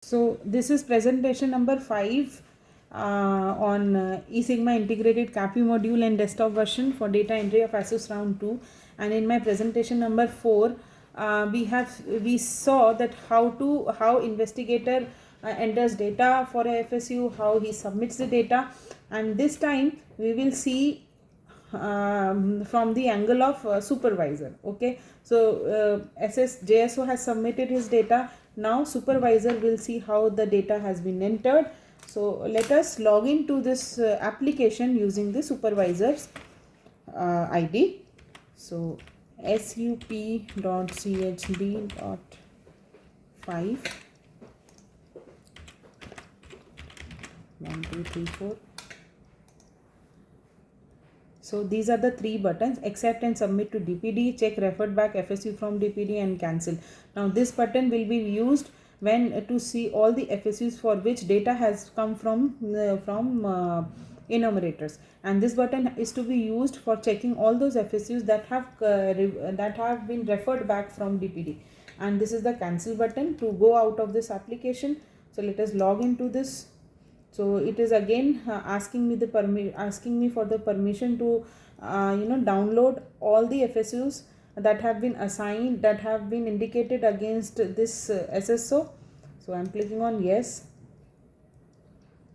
So this is presentation number 5 on eSigma integrated CAPI module and desktop version for data entry of ASUS round 2. And in my presentation number 4, we saw that how investigator enters data for a FSU, how he submits the data, and this time we will see from the angle of supervisor. Okay, so JSO has submitted his data. Now supervisor will see how the data has been entered. So let us log into this application using the supervisor's ID. So sup.chd.5 1 2 3 4. So these are the 3 buttons: accept and submit to DPD, check referred back FSU from DPD, and cancel. Now this button will be used when to see all the FSUs for which data has come from enumerators, and this button is to be used for checking all those FSUs that have been referred back from DPD. And this is the cancel button to go out of this application. So let us log into this. So it is again asking me for the permission to download all the FSUs that have been assigned, that have been indicated against this SSO. So I am clicking on yes.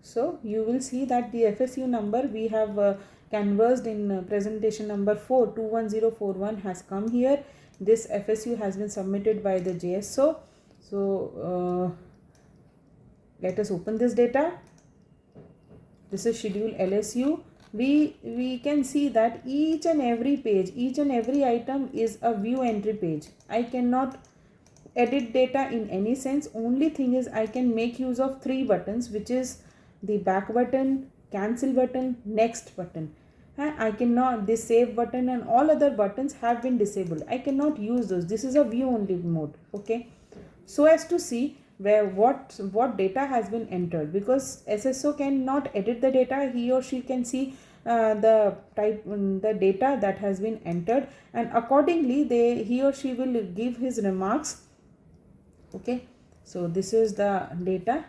So you will see that the FSU number we have canvassed in presentation number 4, 21041, has come here. This FSU has been submitted by the JSO. So let us open this data. This is schedule LSU. We can see that each and every page, each and every item is a view entry page. I cannot edit data in any sense. Only thing is I can make use of 3 buttons, which is the back button, cancel button, next button. I cannot, this save button and all other buttons have been disabled. I cannot use those. This is a view only mode. Okay, so as to see where what data has been entered, because SSO cannot edit the data. He or she can see the data that has been entered, and accordingly he or she will give his remarks. Okay, so this is the data.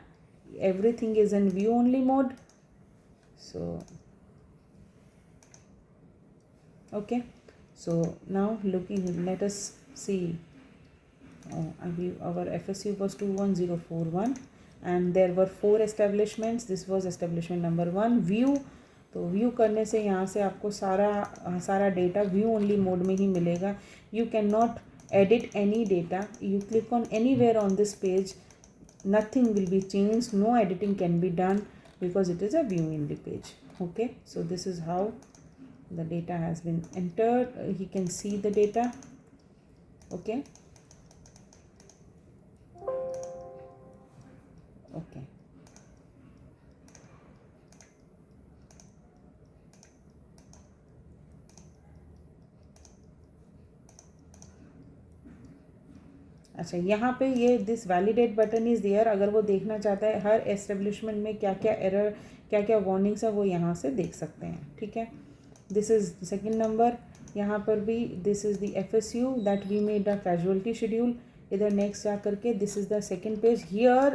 Everything is in view only mode. So okay, so now let us see. Our FSU was 21041 and there were 4 establishments. This was establishment number 1, view. तो view करने से यहाँ से आपको सारा data view only mode में ही मिलेगा. You can not edit any data. You click on anywhere on this page, nothing will be changed, no editing can be done because it is a view only page. Okay, so this is how the data has been entered. He can see the data. Okay, okay. अच्छा, यहाँ पे ये this validate button is there. अगर वो देखना चाहता है हर establishment में क्या क्या एरर, क्या क्या वार्निंग्स है, वो यहाँ से देख सकते हैं. ठीक है, दिस इज़ सेकंड नंबर. यहाँ पर भी this is the FSU that we made the casualty schedule. इधर नेक्स्ट जा करके this is the second page. Here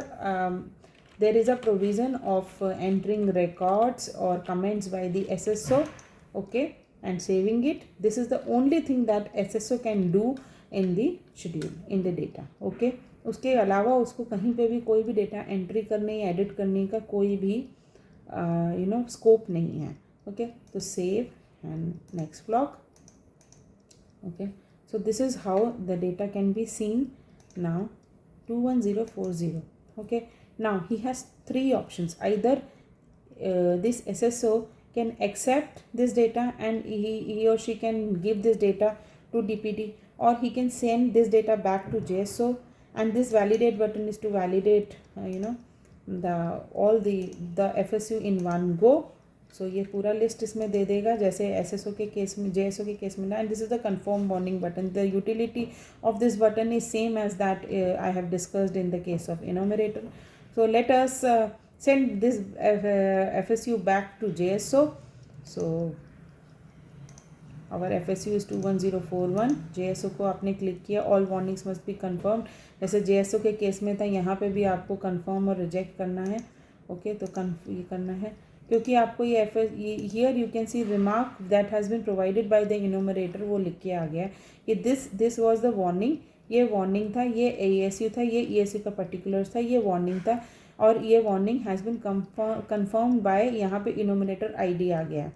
there is a provision of entering records or comments by the SSO. Okay, and saving it. This is the only thing that SSO can do in the schedule, in the data. Okay, उसके अलावा उसको कहीं पे भी कोई भी data entry करने या एडिट करने का कोई भी स्कोप नहीं है. ओके, तो save and next block. Okay, so this is how the data can be seen. Now 21040. Okay, now he has 3 options. Either this SSO can accept this data and he or she can give this data to DPD, or he can send this data back to JSO, and this validate button is to validate all the FSU in one go. So ये पूरा list इसमें दे देगा जैसे SSO के case में, JSO के case में. And this is the confirm bonding button. The utility of this button is same as that I have discussed in the case of enumerator. So let us send this FSU back to JSO. So और FSU is 21041। JSO को आपने click किया, all warnings must be confirmed. जैसे JSO के case में था, यहाँ पे भी आपको कन्फर्म और रिजेक्ट करना है। ओके, तो ये करना है क्योंकि आपको ये here you can see remark that has been provided by the enumerator, वो लिख के आ गया कि दिस वाज द वार्निंग, ये वार्निंग था, ये AESU था, ये ESU का पर्टिकुलर्स था, ये वार्निंग था, और ये warning has been confirm by, यहाँ पे इनोमिनेटर ID आ गया है।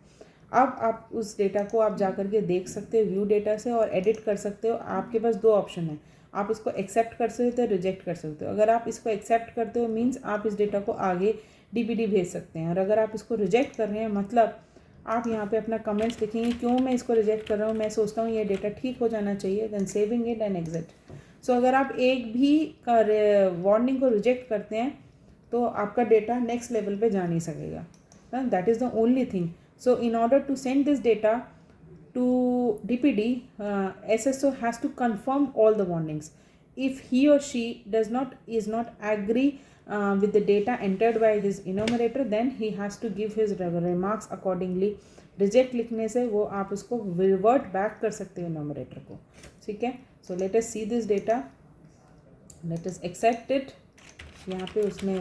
अब आप उस डेटा को आप जा कर के देख सकते हो व्यू डेटा से और एडिट कर सकते हो। आपके पास दो ऑप्शन है, आप इसको एक्सेप्ट कर सकते हो, रिजेक्ट कर सकते हो। अगर आप इसको एक्सेप्ट करते हो मीन्स आप इस डेटा को आगे DPD भेज सकते हैं, और अगर आप इसको रिजेक्ट कर रहे हैं मतलब आप यहाँ पे अपना कमेंट्स लिखेंगे क्यों मैं इसको रिजेक्ट कर रहा हूँ, मैं सोचता हूँ ये डेटा ठीक हो जाना चाहिए, then saving it and exit. सो अगर आप एक भी वार्निंग को रिजेक्ट करते हैं तो आपका डेटा नेक्स्ट लेवल पे जा नहीं सकेगा। That is the only thing. So in order to send this data to DPD, SSO has to confirm all the warnings. If he or she is not agree with the data entered by this enumerator, then he has to give his remarks accordingly. Reject लिखने से वो आप उसको revert back कर सकते हो enumerator को, ठीक है। So let us see this data, let us accept it। यहाँ पे उसने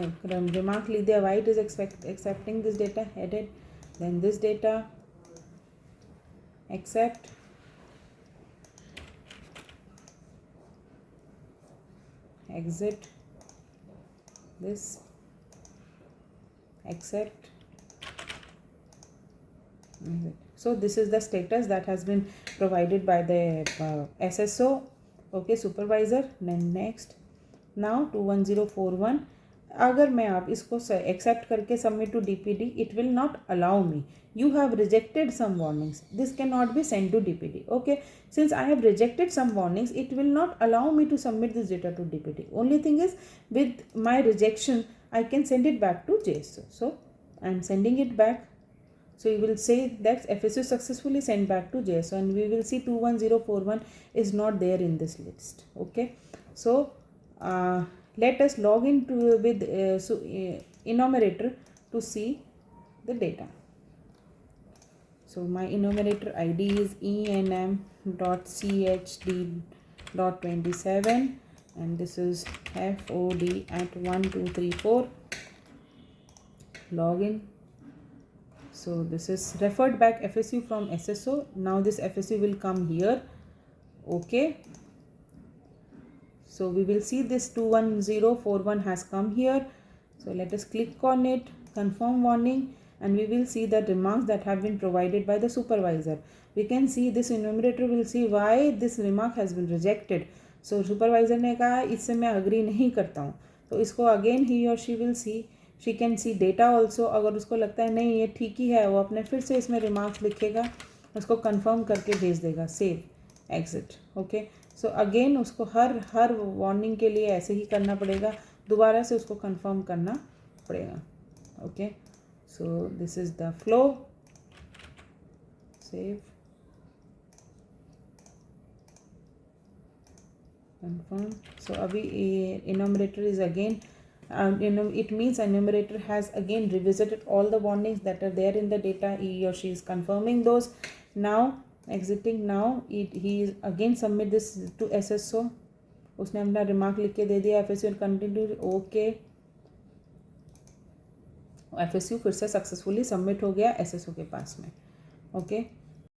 remark लिख दिया, why it is accepting this data, headed, then this data, accept, exit, this, accept, exit. So this is the status that has been provided by the SSO, okay, supervisor। Then next, now 21041, अगर मैं आप इसको accept करके submit to DPD, it will not allow me, you have rejected some warnings, this cannot be sent to DPD। okay, since I have rejected some warnings, it will not allow me to submit this data to DPD। only thing is with my rejection I can send it back to JSO, so I am sending it back। so you will say that FSU successfully sent back to JSO, and we will see 21041 is not there in this list। okay, so let us log in to with enumerator to see the data। so my enumerator ID is enm.chd.27 and this is FOD at 1234, login। so this is referred back FSU from SSO, now this FSU will come here, okay। so we will see this 21041 has come here, so let us click on it, confirm warning, and we will see the remarks that have been provided by the supervisor। we can see this enumerator will see why this remark has been rejected। so supervisor ने कहा इससे मैं agree नहीं करता हूँ, तो इसको again he or she will see, she can see data also। अगर उसको लगता है नहीं ये ठीक ही है, वो अपने फिर से इसमें remarks लिखेगा, उसको confirm करके भेज देगा, save, exit। okay, so again उसको हर वार्निंग के लिए ऐसे ही करना पड़ेगा, दोबारा से उसको कंफर्म करना पड़ेगा। Okay, so this is the flow, save, confirm. So अभी enumerator is again it means enumerator has again revisited all the warnings that are there in the data, he or she is confirming those। now exiting, now he is again submit this to SSO, उसने अपना remark लिख के दे दिया, FSU continue, okay, FSU फिर से successfully submit हो गया SSO के पास में। ओके,